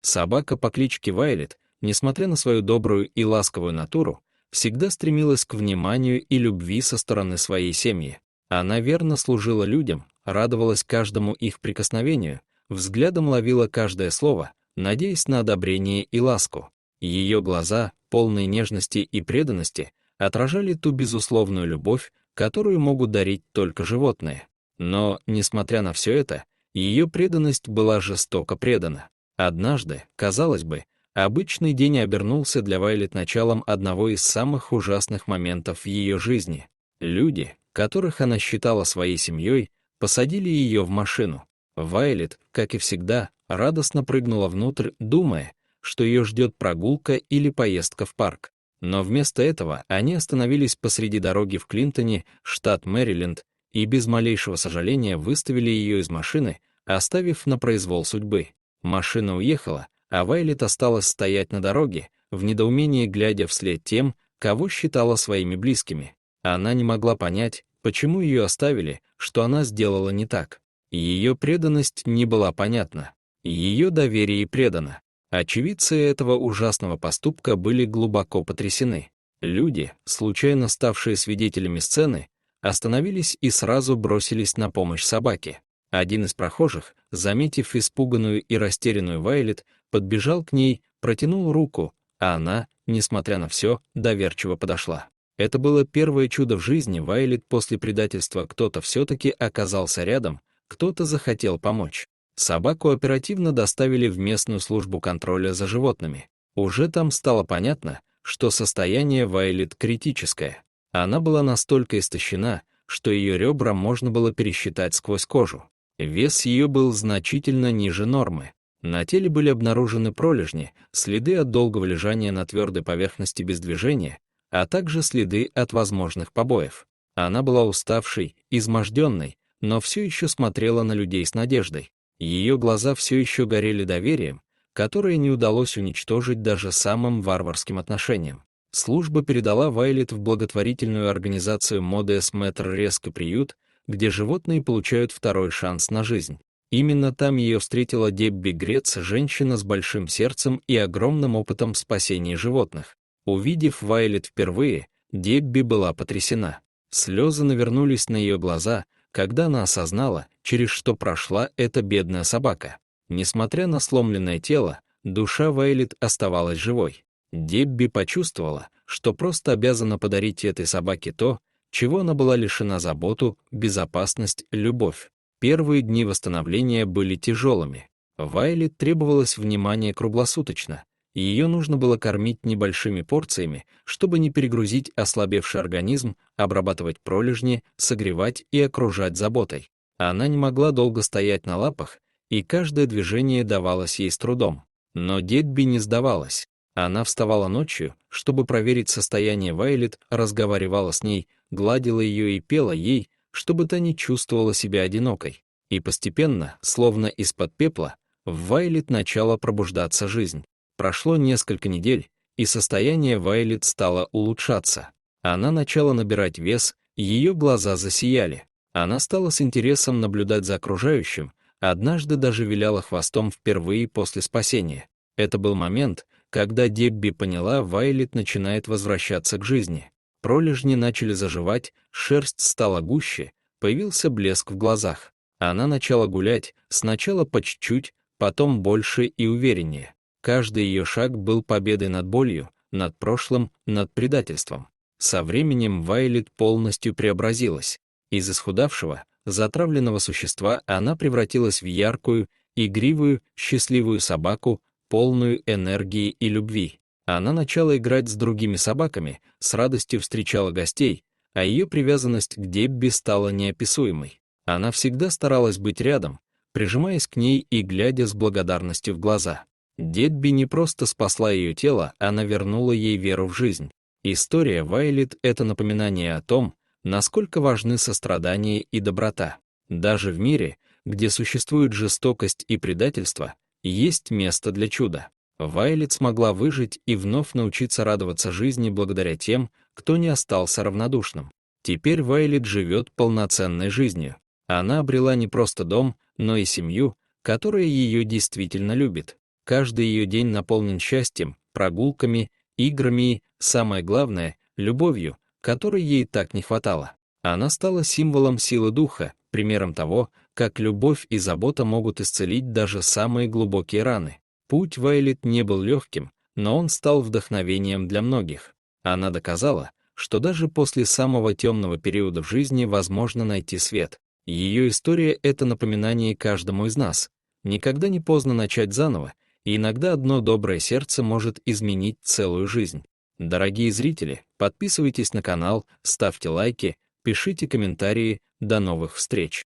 Собака по кличке Вайлет, несмотря на свою добрую и ласковую натуру, всегда стремилась к вниманию и любви со стороны своей семьи. Она верно служила людям, радовалась каждому их прикосновению, взглядом ловила каждое слово, надеясь на одобрение и ласку. Ее глаза, полные нежности и преданности, отражали ту безусловную любовь, которую могут дарить только животные. Но, несмотря на все это, ее преданность была жестоко предана. Однажды, казалось бы, обычный день обернулся для Вайлет началом одного из самых ужасных моментов в ее жизни. Люди, которых она считала своей семьей, посадили ее в машину. Вайлет, как и всегда, радостно прыгнула внутрь, думая, что ее ждет прогулка или поездка в парк. Но вместо этого они остановились посреди дороги в Клинтоне, штат Мэриленд, и без малейшего сожаления выставили ее из машины, оставив на произвол судьбы. Машина уехала, а Вайлет осталась стоять на дороге, в недоумении глядя вслед тем, кого считала своими близкими. Она не могла понять, почему ее оставили, что она сделала не так. Ее преданность не была понятна. Ее доверие предано. Очевидцы этого ужасного поступка были глубоко потрясены. Люди, случайно ставшие свидетелями сцены, остановились и сразу бросились на помощь собаке. Один из прохожих, заметив испуганную и растерянную Вайлет, подбежал к ней, протянул руку, а она, несмотря на все, доверчиво подошла. Это было первое чудо в жизни Вайлет после предательства. Кто-то все-таки оказался рядом, кто-то захотел помочь. Собаку оперативно доставили в местную службу контроля за животными. Уже там стало понятно, что состояние Вайлет критическое. Она была настолько истощена, что ее ребра можно было пересчитать сквозь кожу. Вес ее был значительно ниже нормы. На теле были обнаружены пролежни, следы от долгого лежания на твердой поверхности без движения, а также следы от возможных побоев. Она была уставшей, изможденной, но все еще смотрела на людей с надеждой. Ее глаза все еще горели доверием, которое не удалось уничтожить даже самым варварским отношением. Служба передала Вайлет в благотворительную организацию Модес Мэтр Резко приют, где животные получают второй шанс на жизнь. Именно там ее встретила Дебби Грец, женщина с большим сердцем и огромным опытом спасения животных. Увидев Вайлет впервые, Дебби была потрясена. Слезы навернулись на ее глаза, когда она осознала, через что прошла эта бедная собака. Несмотря на сломленное тело, душа Вайлет оставалась живой. Дебби почувствовала, что просто обязана подарить этой собаке то, чего она была лишена: заботу, безопасность, любовь. Первые дни восстановления были тяжелыми. Вайлет требовалось внимание круглосуточно, и ее нужно было кормить небольшими порциями, чтобы не перегрузить ослабевший организм, обрабатывать пролежни, согревать и окружать заботой. Она не могла долго стоять на лапах, и каждое движение давалось ей с трудом. Но Дебби не сдавалась. Она вставала ночью, чтобы проверить состояние Вайлет, разговаривала с ней, гладила ее и пела ей, чтобы та не чувствовала себя одинокой. И постепенно, словно из-под пепла, в Вайлет начала пробуждаться жизнь. Прошло несколько недель, и состояние Вайлет стало улучшаться. Она начала набирать вес, ее глаза засияли. Она стала с интересом наблюдать за окружающим, однажды даже виляла хвостом впервые после спасения. Это был момент, когда Дебби поняла, Вайлет начинает возвращаться к жизни. Пролежни начали заживать, шерсть стала гуще, появился блеск в глазах. Она начала гулять, сначала по чуть-чуть, потом больше и увереннее. Каждый ее шаг был победой над болью, над прошлым, над предательством. Со временем Вайлет полностью преобразилась. Из исхудавшего, затравленного существа она превратилась в яркую, игривую, счастливую собаку, полную энергии и любви. Она начала играть с другими собаками, с радостью встречала гостей, а ее привязанность к Дебби стала неописуемой. Она всегда старалась быть рядом, прижимаясь к ней и глядя с благодарностью в глаза. Дебби не просто спасла ее тело, она вернула ей веру в жизнь. История Вайлет — это напоминание о том, насколько важны сострадание и доброта. Даже в мире, где существует жестокость и предательство, есть место для чуда. Вайлет смогла выжить и вновь научиться радоваться жизни благодаря тем, кто не остался равнодушным. Теперь Вайлет живет полноценной жизнью. Она обрела не просто дом, но и семью, которая ее действительно любит. Каждый ее день наполнен счастьем, прогулками, играми и, самое главное, любовью, которой ей так не хватало. Она стала символом силы духа, примером того, как любовь и забота могут исцелить даже самые глубокие раны. Путь Вайлет не был легким, но он стал вдохновением для многих. Она доказала, что даже после самого темного периода в жизни возможно найти свет. Ее история — это напоминание каждому из нас. Никогда не поздно начать заново, и иногда одно доброе сердце может изменить целую жизнь. Дорогие зрители, подписывайтесь на канал, ставьте лайки, пишите комментарии. До новых встреч!